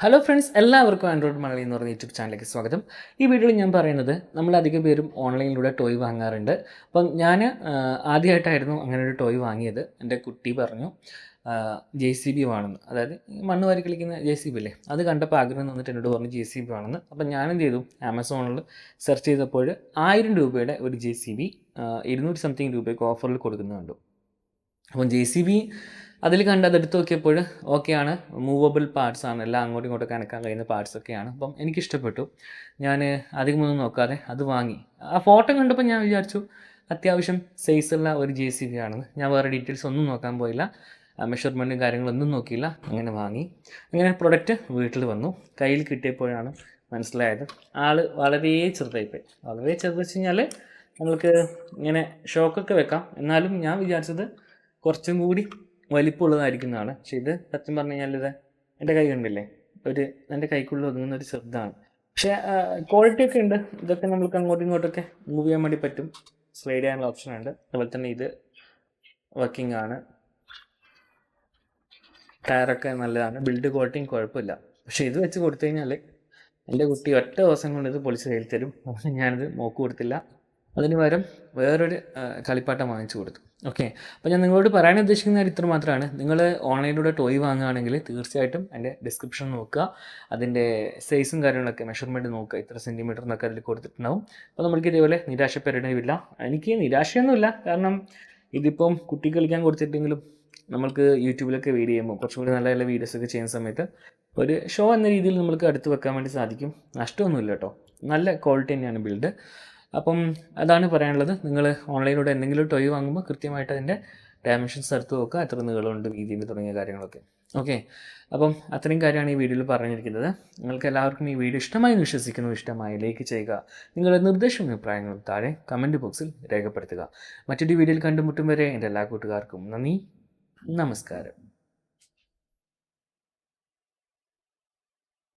Hello friends, എല്ലാവർക്കും Android Malayali എന്ന് പറയുന്ന യൂട്യൂബ് ചാനലിലേക്ക് സ്വാഗതം. ഈ വീഡിയോയിൽ ഞാൻ പറയുന്നത് നമ്മളധികം പേരും ഓൺലൈനിലൂടെ ടോയ് വാങ്ങാറുണ്ട്. അപ്പം ഞാൻ ആദ്യമായിട്ടായിരുന്നു അങ്ങനെ ഒരു ടോയ് വാങ്ങിയത്. എൻ്റെ കുട്ടി പറഞ്ഞു JCB വേണമെന്ന്, അതായത് മണ്ണ് വാരി കളിക്കുന്ന JCB ഇല്ലേ, അത് കണ്ടപ്പോൾ ആഗ്രഹം വന്നിട്ട് എന്നോട് പറഞ്ഞു JCB വേണമെന്ന്. അപ്പം ഞാനെന്ത് ചെയ്തു, ആമസോണിൽ സെർച്ച് ചെയ്തപ്പോൾ 1000 രൂപയുടെ ഒരു JCB 200 സംതിങ് രൂപയ്ക്ക് ഓഫറിൽ കൊടുക്കുന്നത് കണ്ടു. അപ്പം JCB അതിൽ കണ്ട് അതെടുത്ത് നോക്കിയപ്പോൾ ഓക്കെയാണ്, മൂവബിൾ പാർട്സ് ആണ്, എല്ലാം അങ്ങോട്ടും ഇങ്ങോട്ടൊക്കെ അനക്കാൻ കഴിയുന്ന പാർട്സൊക്കെയാണ്. അപ്പം എനിക്കിഷ്ടപ്പെട്ടു. ഞാൻ അധികമൊന്നും നോക്കാതെ അത് വാങ്ങി. ആ ഫോട്ടോ കണ്ടപ്പോൾ ഞാൻ വിചാരിച്ചു അത്യാവശ്യം സൈസുള്ള ഒരു JCB ആണെന്ന്. ഞാൻ വേറെ ഡീറ്റെയിൽസ് ഒന്നും നോക്കാൻ പോയില്ല, മെഷർമെൻറ്റും കാര്യങ്ങളൊന്നും നോക്കിയില്ല, അങ്ങനെ വാങ്ങി. അങ്ങനെ പ്രൊഡക്റ്റ് വീട്ടിൽ വന്നു. കയ്യിൽ കിട്ടിയപ്പോഴാണ് മനസ്സിലായത് ആൾ വളരെ ചെറുതായിപ്പോയി. വളരെ ചെറുതെന്ന് വെച്ച് കഴിഞ്ഞാൽ നമ്മൾക്ക് ഇങ്ങനെ ഷോക്കൊക്കെ വെക്കാം, എന്നാലും ഞാൻ വിചാരിച്ചത് കുറച്ചും കൂടി വലിപ്പമുള്ളതായിരിക്കുന്നതാണ്. പക്ഷേ ഇത് സത്യം പറഞ്ഞു കഴിഞ്ഞാൽ ഇത് എൻ്റെ കൈ കണ്ടില്ലേ, എൻ്റെ കൈക്കുള്ളിൽ ഒതുങ്ങുന്ന ഒരു ചെറുതാണ്. പക്ഷേ ക്വാളിറ്റി ഒക്കെ ഉണ്ട്. ഇതൊക്കെ നമുക്ക് അങ്ങോട്ടും ഇങ്ങോട്ടൊക്കെ മൂവ് ചെയ്യാൻ വേണ്ടി പറ്റും. സ്ലൈഡ് ചെയ്യാനുള്ള ഓപ്ഷൻ ഉണ്ട്. അതുപോലെ തന്നെ ഇത് വർക്കിംഗ് ആണ്. ടയറൊക്കെ നല്ലതാണ്. ബിൽഡ് ക്വാളിറ്റിയും കുഴപ്പമില്ല. പക്ഷേ ഇത് വെച്ച് കൊടുത്തു കഴിഞ്ഞാൽ എൻ്റെ കുട്ടി ഒറ്റ ദിവസം കൊണ്ട് ഇത് പൊളിച്ച് കയ്യിൽ തരും. ഞാനിത് മോക്ക് കൊടുത്തില്ല. അതിന് പകരം വേറൊരു കളിപ്പാട്ടം വാങ്ങിച്ചു കൊടുത്തു. ഓക്കെ, അപ്പോൾ ഞാൻ നിങ്ങളോട് പറയാൻ ഉദ്ദേശിക്കുന്ന കാര്യം ഇത്ര മാത്രമാണ്. നിങ്ങൾ ഓൺലൈനിലൂടെ ടോയ് വാങ്ങുകയാണെങ്കിൽ തീർച്ചയായിട്ടും എൻ്റെ ഡിസ്ക്രിപ്ഷൻ നോക്കുക, അതിൻ്റെ സൈസും കാര്യങ്ങളൊക്കെ മെഷർമെൻറ്റ് നോക്കുക, ഇത്ര സെൻറ്റിമീറ്റർ എന്നൊക്കെ അതിൽ കൊടുത്തിട്ടുണ്ടാവും. അപ്പോൾ നമ്മൾക്ക് ഇതേപോലെ നിരാശപ്പെടേണ്ടതില്ല. എനിക്ക് നിരാശയൊന്നുമില്ല, കാരണം ഇതിപ്പം കുട്ടി കളിക്കാൻ കൊടുത്തിട്ടെങ്കിലും നമ്മൾക്ക് യൂട്യൂബിലൊക്കെ വീഡിയോ ചെയ്യുമ്പോൾ കുറച്ചും കൂടി നല്ല നല്ല വീഡിയോസൊക്കെ ചെയ്യുന്ന സമയത്ത് ഒരു ഷോ എന്ന രീതിയിൽ നമ്മൾക്ക് അടുത്ത് വെക്കാൻ വേണ്ടി സാധിക്കും. നഷ്ടമൊന്നുമില്ല കേട്ടോ, നല്ല ക്വാളിറ്റി തന്നെയാണ് ബിൽഡ്. അപ്പം അതാണ് പറയാനുള്ളത്. നിങ്ങൾ ഓൺലൈനിലൂടെ എന്തെങ്കിലും ടോയ് വാങ്ങുമ്പോൾ കൃത്യമായിട്ട് അതിൻ്റെ ഡയമെൻഷൻസ് എടുത്ത് നോക്കുക, എത്ര നീളമുണ്ട്, വീതിയുണ്ട് തുടങ്ങിയ കാര്യങ്ങളൊക്കെ. ഓക്കെ, അപ്പം അത്രയും കാര്യമാണ് ഈ വീഡിയോയിൽ പറഞ്ഞിരിക്കുന്നത്. നിങ്ങൾക്ക് എല്ലാവർക്കും ഈ വീഡിയോ ഇഷ്ടമായി വിശ്വസിക്കുന്നു. ഇഷ്ടമായി ലൈക്ക് ചെയ്യുക. നിങ്ങളുടെ നിർദ്ദേശവും അഭിപ്രായങ്ങളും താഴെ കമൻറ്റ് ബോക്സിൽ രേഖപ്പെടുത്തുക. മറ്റൊരു വീഡിയോയിൽ കണ്ടുമുട്ടും വരെ എൻ്റെ എല്ലാ കൂട്ടുകാർക്കും നന്ദി, നമസ്കാരം.